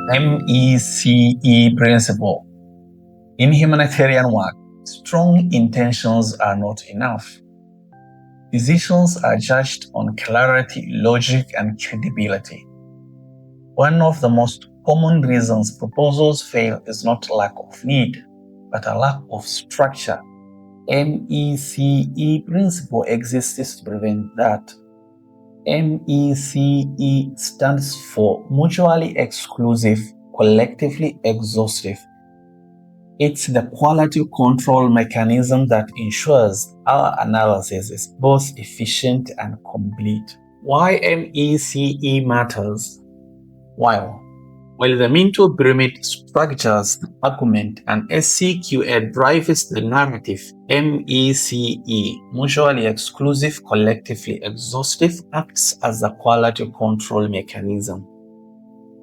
MECE principle. In humanitarian work, strong intentions are not enough. Decisions are judged on clarity, logic, and credibility. One of the most common reasons proposals fail is not lack of need, but a lack of structure. MECE principle exists to prevent that. MECE stands for mutually exclusive, collectively exhaustive. It's the quality control mechanism that ensures our analysis is both efficient and complete. Why MECE matters? While the Minto pyramid structures the argument and SCQA drives the narrative, MECE, mutually exclusive, collectively exhaustive, acts as a quality control mechanism.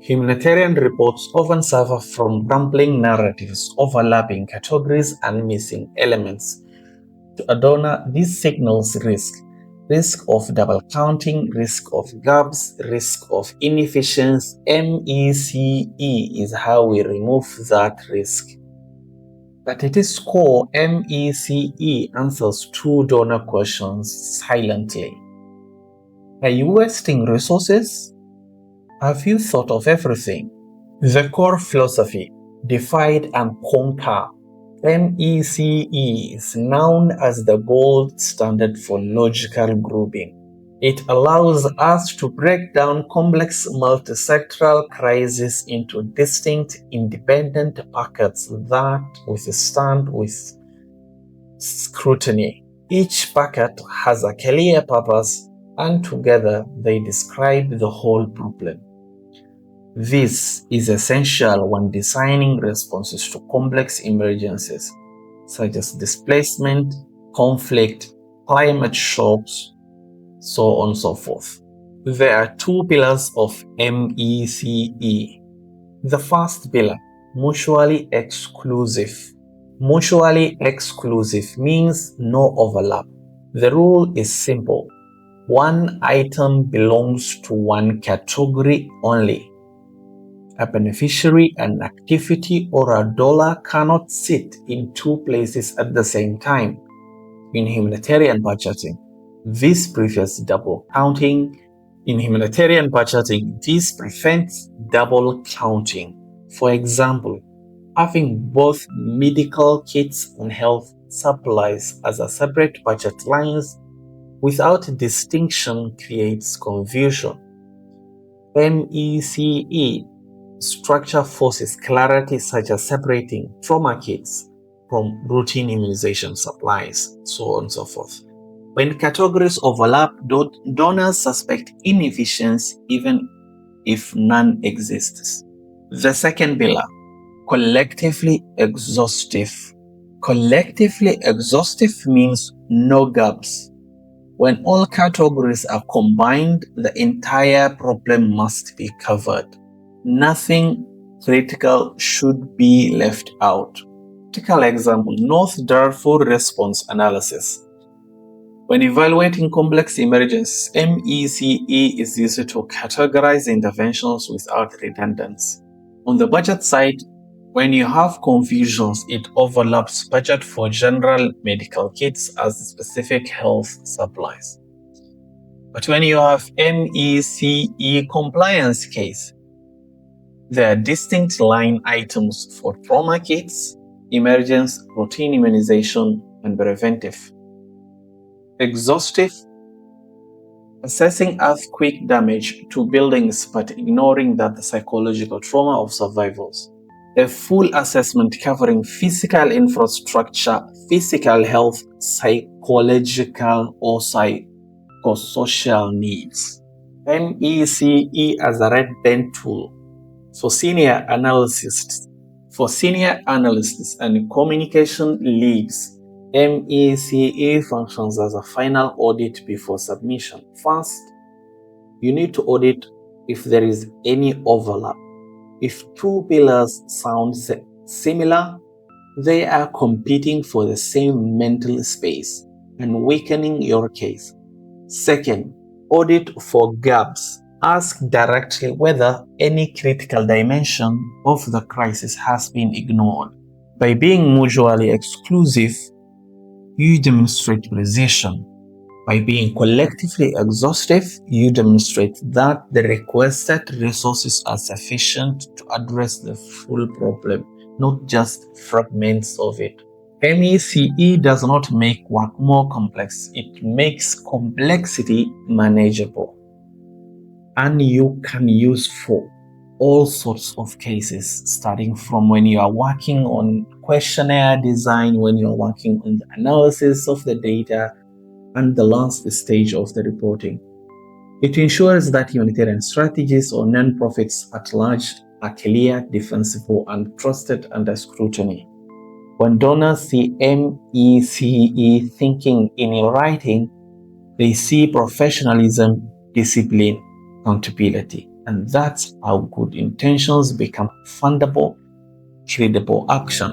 Humanitarian reports often suffer from crumbling narratives, overlapping categories, and missing elements. To a donor, this signals risk of double counting, risk of gaps, risk of inefficiency. MECE is how we remove that risk. At its core, MECE answers two donor questions silently. Are you wasting resources? Have you thought of everything? The core philosophy, divide and conquer. MECE is known as the gold standard for logical grouping. It allows us to break down complex multisectoral crises into distinct, independent packets that withstand with scrutiny. Each packet has a clear purpose, and together they describe the whole problem. This is essential when designing responses to complex emergencies such as displacement, conflict, climate shocks, so on and so forth. There are two pillars of MECE. The first pillar, mutually exclusive. Mutually exclusive means no overlap. The rule is simple. One item belongs to one category only. A beneficiary, an activity, or a dollar cannot sit in two places at the same time. In humanitarian budgeting, this prevents double counting. This prevents double counting. For example, having both medical kits and health supplies as a separate budget lines without distinction creates confusion. MECE structure forces clarity, such as separating trauma kits from routine immunization supplies, so on and so forth. When categories overlap, donors suspect inefficiency even if none exists. The second pillar, collectively exhaustive. Collectively exhaustive means no gaps. When all categories are combined, the entire problem must be covered. Nothing critical should be left out. Typical example, North Darfur response analysis. When evaluating complex emergencies, MECE is used to categorize interventions without redundancy. On the budget side, when you have confusions, it overlaps budget for general medical kits as specific health supplies. But when you have MECE compliance case, there are distinct line items for trauma kits, emergency, routine immunization, and preventive. Exhaustive, assessing earthquake damage to buildings but ignoring that the psychological trauma of survivors. A full assessment covering physical infrastructure, physical health, psychological or psychosocial needs. MECE as a red pen tool. For senior analysts and communication leads, MECE functions as a final audit before submission. First, you need to audit if there is any overlap. If two pillars sound similar, they are competing for the same mental space and weakening your case. Second, audit for gaps. Ask directly whether any critical dimension of the crisis has been ignored. By being mutually exclusive, you demonstrate precision. By being collectively exhaustive, you demonstrate that the requested resources are sufficient to address the full problem, not just fragments of it. MECE does not make work more complex, it makes complexity manageable. And you can use for all sorts of cases, starting from when you are working on questionnaire design, when you're working on the analysis of the data, and the last stage of the reporting. It ensures that humanitarian strategies or nonprofits at large are clear, defensible, and trusted under scrutiny. When donors see MECE thinking in writing, they see professionalism, discipline, accountability. And that's how good intentions become fundable, credible action.